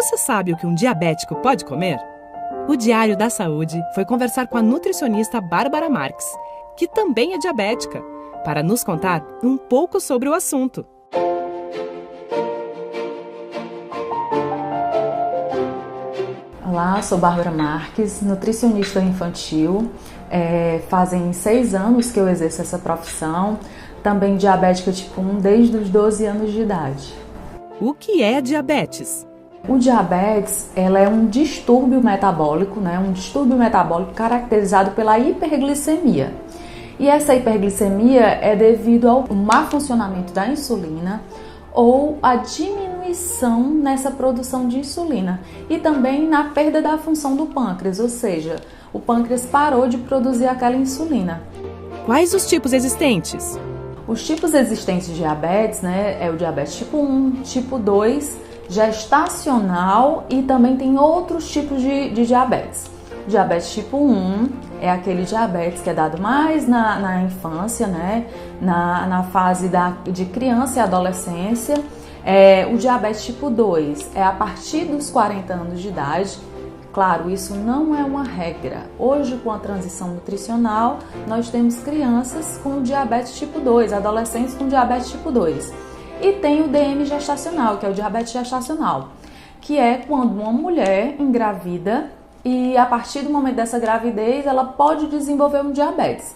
Você sabe o que um diabético pode comer? O Diário da Saúde foi conversar com a nutricionista Bárbara Marques, que também é diabética, para nos contar um pouco sobre o assunto. Olá, sou Bárbara Marques, nutricionista infantil. Fazem 6 anos que eu exerço essa profissão. Também diabética tipo 1 desde os 12 anos de idade. O que é diabetes? O diabetes, ela é um distúrbio metabólico, né? Um distúrbio metabólico caracterizado pela hiperglicemia. E essa hiperglicemia é devido ao má funcionamento da insulina ou a diminuição nessa produção de insulina e também na perda da função do pâncreas, ou seja, o pâncreas parou de produzir aquela insulina. Quais os tipos existentes? Os tipos existentes de diabetes, né, é o diabetes tipo 1, tipo 2, gestacional e também tem outros tipos de diabetes. O diabetes tipo 1 é aquele diabetes que é dado mais na infância, né, na fase de criança e adolescência. O diabetes tipo 2 é a partir dos 40 anos de idade. Claro, isso não é uma regra. Hoje, com a transição nutricional, nós temos crianças com diabetes tipo 2, adolescentes com diabetes tipo 2. E tem o DM gestacional, que é o diabetes gestacional, que é quando uma mulher engravida e a partir do momento dessa gravidez ela pode desenvolver um diabetes.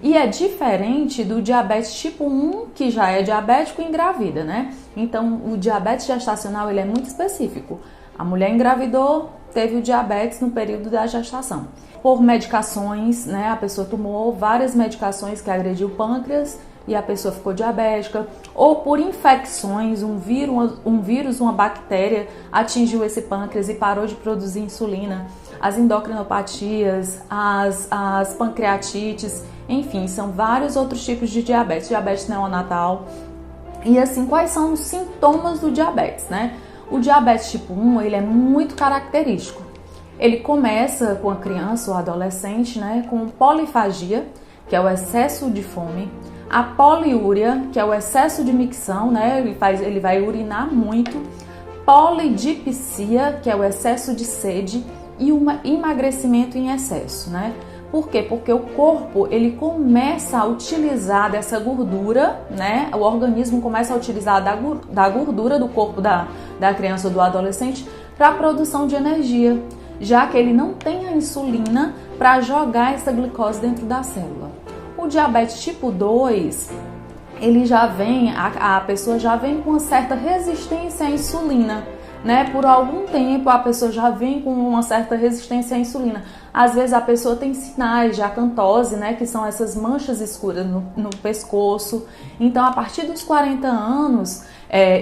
E é diferente do diabetes tipo 1, que já é diabético e engravida, né? Então, o diabetes gestacional ele é muito específico. A mulher engravidou, teve o diabetes no período da gestação. Por medicações, né? A pessoa tomou várias medicações que agrediu o pâncreas e a pessoa ficou diabética, ou por infecções, um vírus, uma bactéria atingiu esse pâncreas e parou de produzir insulina, as endocrinopatias, as pancreatites, enfim, são vários outros tipos de diabetes, diabetes neonatal. E assim, quais são os sintomas do diabetes, né? O diabetes tipo 1, ele é muito característico. Ele começa com a criança ou adolescente, né, com polifagia, que é o excesso de fome, a poliúria, que é o excesso de micção, né? Ele vai urinar muito, polidipsia, que é o excesso de sede, e um emagrecimento em excesso, né? Por quê? Porque o corpo ele começa a utilizar dessa gordura, né? O organismo começa a utilizar da gordura do corpo da criança ou do adolescente para a produção de energia, já que ele não tem a insulina para jogar essa glicose dentro da célula. O diabetes tipo 2, ele já vem, a pessoa já vem com uma certa resistência à insulina, né? Por algum tempo a pessoa já vem com uma certa resistência à insulina. Às vezes a pessoa tem sinais de acantose, né? Que são essas manchas escuras no pescoço. Então, a partir dos 40 anos,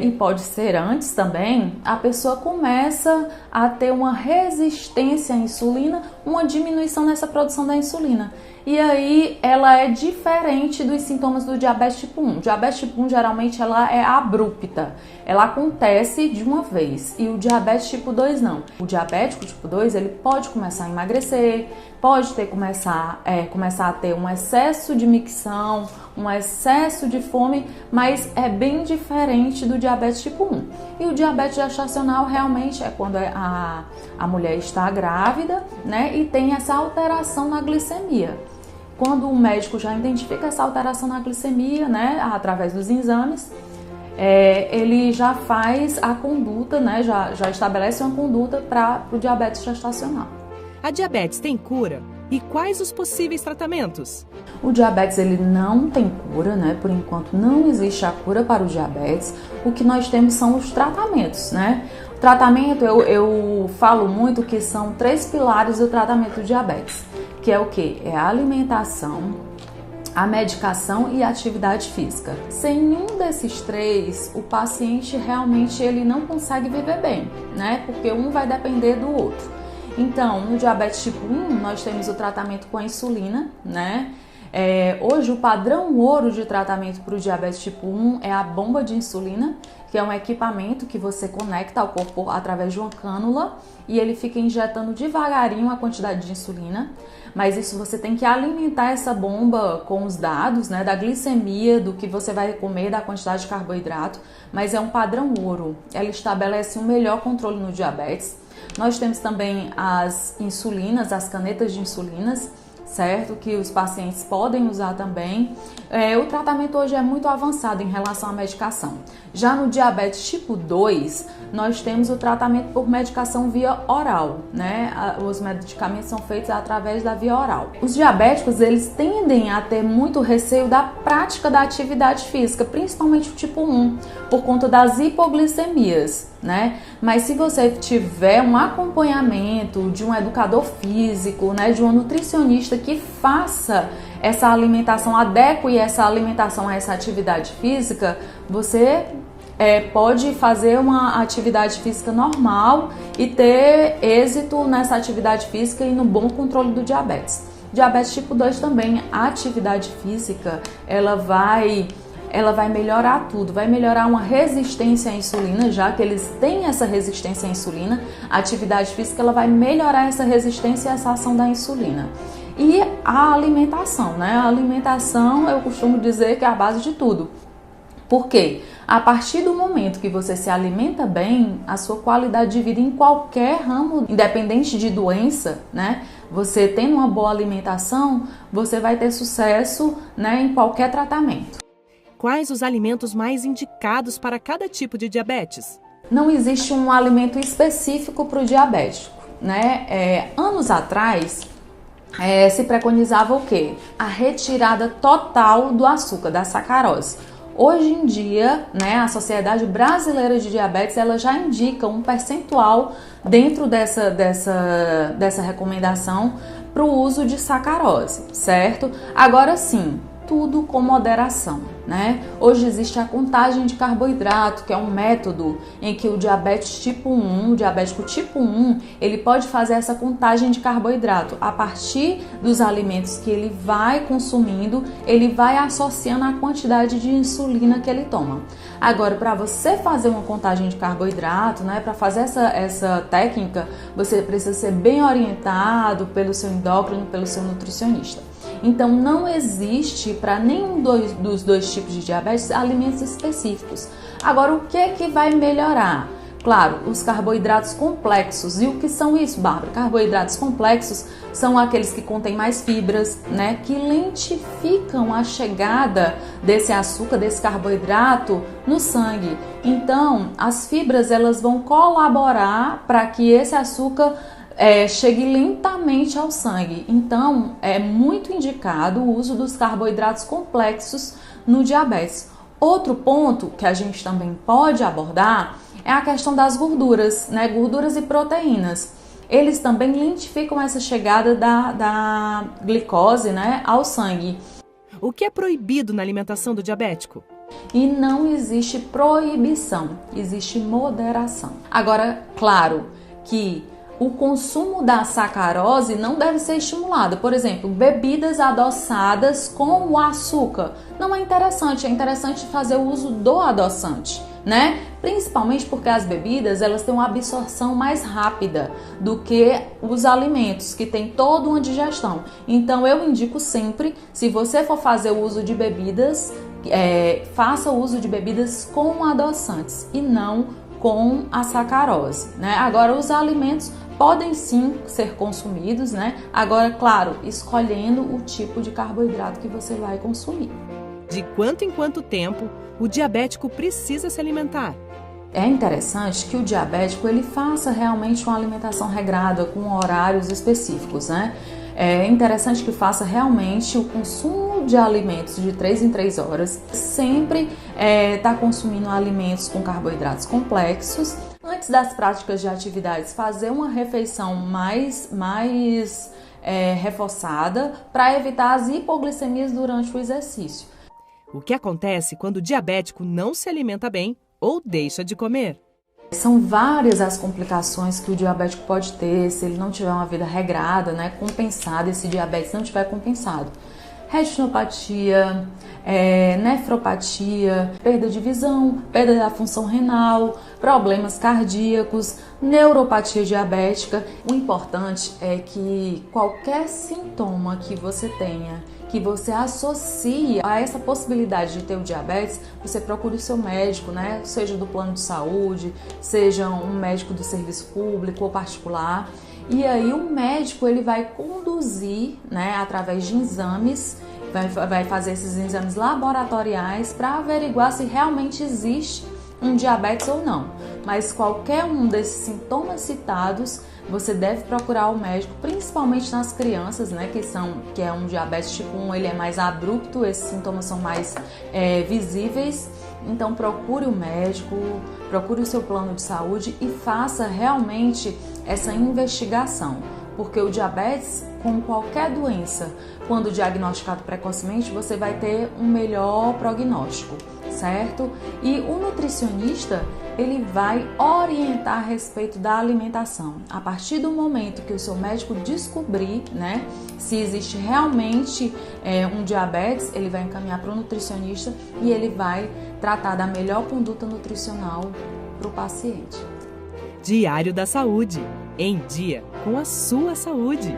e pode ser antes também, a pessoa começa a ter uma resistência à insulina, uma diminuição nessa produção da insulina. E aí ela é diferente dos sintomas do diabetes tipo 1. O diabetes tipo 1 geralmente ela é abrupta, ela acontece de uma vez, e o diabetes tipo 2 não. O diabético tipo 2 ele pode começar a emagrecer, pode começar a ter um excesso de micção, um excesso de fome, mas é bem diferente do diabetes tipo 1. E o diabetes gestacional realmente é quando a mulher está grávida, né, e tem essa alteração na glicemia. Quando o médico já identifica essa alteração na glicemia, né, através dos exames, ele já faz a conduta, né, já estabelece uma conduta para o diabetes gestacional. A diabetes tem cura? E quais os possíveis tratamentos? O diabetes ele não tem cura, né? Por enquanto não existe a cura para o diabetes. O que nós temos são os tratamentos, né? O tratamento, eu falo muito que são 3 pilares do tratamento do diabetes, que é o quê? É a alimentação, a medicação e a atividade física. Sem nenhum desses 3, o paciente realmente ele não consegue viver bem, né? Porque um vai depender do outro. Então, no diabetes tipo 1, nós temos o tratamento com a insulina, né? Hoje o padrão ouro de tratamento para o diabetes tipo 1 é a bomba de insulina, que é um equipamento que você conecta ao corpo através de uma cânula e ele fica injetando devagarinho a quantidade de insulina. Mas isso você tem que alimentar essa bomba com os dados, né, da glicemia, do que você vai comer, da quantidade de carboidrato, mas é um padrão ouro. Ela estabelece um melhor controle no diabetes. Nós temos também as insulinas, as canetas de insulinas, certo? Que os pacientes podem usar também. O tratamento hoje é muito avançado em relação à medicação. Já no diabetes tipo 2, nós temos o tratamento por medicação via oral, né? Os medicamentos são feitos através da via oral. Os diabéticos, eles tendem a ter muito receio da prática da atividade física, principalmente o tipo 1, por conta das hipoglicemias, né? Mas se você tiver um acompanhamento de um educador físico, né, de um nutricionista que faça essa alimentação, adeque essa alimentação a essa atividade física, você pode fazer uma atividade física normal e ter êxito nessa atividade física e no bom controle do diabetes. Diabetes tipo 2 também, a atividade física, ela vai melhorar tudo, vai melhorar uma resistência à insulina, já que eles têm essa resistência à insulina, a atividade física ela vai melhorar essa resistência e essa ação da insulina. E a alimentação, né? A alimentação, eu costumo dizer que é a base de tudo. Por quê? A partir do momento que você se alimenta bem, a sua qualidade de vida em qualquer ramo, independente de doença, né? Você tendo uma boa alimentação, você vai ter sucesso, né, em qualquer tratamento. Quais os alimentos mais indicados para cada tipo de diabetes? Não existe um alimento específico para o diabético, né? Anos atrás, se preconizava o quê? A retirada total do açúcar, da sacarose. Hoje em dia, né, a Sociedade Brasileira de Diabetes ela já indica um percentual dentro dessa recomendação para o uso de sacarose, certo? Agora sim, tudo com moderação, né? Hoje existe a contagem de carboidrato, que é um método em que o diabético tipo 1, ele pode fazer essa contagem de carboidrato. A partir dos alimentos que ele vai consumindo, ele vai associando a quantidade de insulina que ele toma. Agora, para você fazer uma contagem de carboidrato, né, para fazer essa técnica, você precisa ser bem orientado pelo seu endócrino, pelo seu nutricionista. Então, não existe para nenhum dos dois tipos de diabetes alimentos específicos. Agora, o que vai melhorar? Claro, os carboidratos complexos. E o que são isso, Bárbara? Carboidratos complexos são aqueles que contêm mais fibras, né? Que lentificam a chegada desse açúcar, desse carboidrato no sangue. Então, as fibras elas vão colaborar para que esse açúcar chegue lentamente ao sangue. Então, é muito indicado o uso dos carboidratos complexos no diabetes. Outro ponto que a gente também pode abordar é a questão das gorduras, né? Gorduras e proteínas. Eles também lentificam essa chegada da glicose, né, ao sangue. O que é proibido na alimentação do diabético? E não existe proibição, existe moderação. Agora, claro que o consumo da sacarose não deve ser estimulado. Por exemplo, bebidas adoçadas com o açúcar. Não é interessante fazer o uso do adoçante, né? Principalmente porque as bebidas, elas têm uma absorção mais rápida do que os alimentos, que tem toda uma digestão. Então, eu indico sempre, se você for fazer o uso de bebidas, faça o uso de bebidas com adoçantes e não com a sacarose, né? Agora, os alimentos podem sim ser consumidos, né? Agora, claro, escolhendo o tipo de carboidrato que você vai consumir. De quanto em quanto tempo o diabético precisa se alimentar? É interessante que o diabético ele faça realmente uma alimentação regrada com horários específicos, né? É interessante que faça realmente o consumo de alimentos de 3 em 3 horas, sempre tá consumindo alimentos com carboidratos complexos. Antes das práticas de atividades, fazer uma refeição mais reforçada para evitar as hipoglicemias durante o exercício. O que acontece quando o diabético não se alimenta bem ou deixa de comer? São várias as complicações que o diabético pode ter se ele não tiver uma vida regrada, né, compensada, esse diabetes não tiver compensado. retinopatia, nefropatia, perda de visão, perda da função renal, problemas cardíacos, neuropatia diabética. O importante é que qualquer sintoma que você tenha, que você associe a essa possibilidade de ter o diabetes, você procure o seu médico, né? Seja do plano de saúde, seja um médico do serviço público ou particular. E aí o médico ele vai conduzir, né, através de exames, vai fazer esses exames laboratoriais para averiguar se realmente existe um diabetes ou não. Mas qualquer um desses sintomas citados, você deve procurar o médico, principalmente nas crianças, né, que é um diabetes tipo 1, ele é mais abrupto, esses sintomas são mais visíveis. Então procure o médico, procure o seu plano de saúde e faça realmente essa investigação. Porque o diabetes, como qualquer doença, quando diagnosticado precocemente, você vai ter um melhor prognóstico, certo? E o nutricionista, ele vai orientar a respeito da alimentação. A partir do momento que o seu médico descobrir, né, se existe realmente um diabetes, ele vai encaminhar para o nutricionista e ele vai tratar da melhor conduta nutricional para o paciente. Diário da Saúde. Em dia com a sua saúde.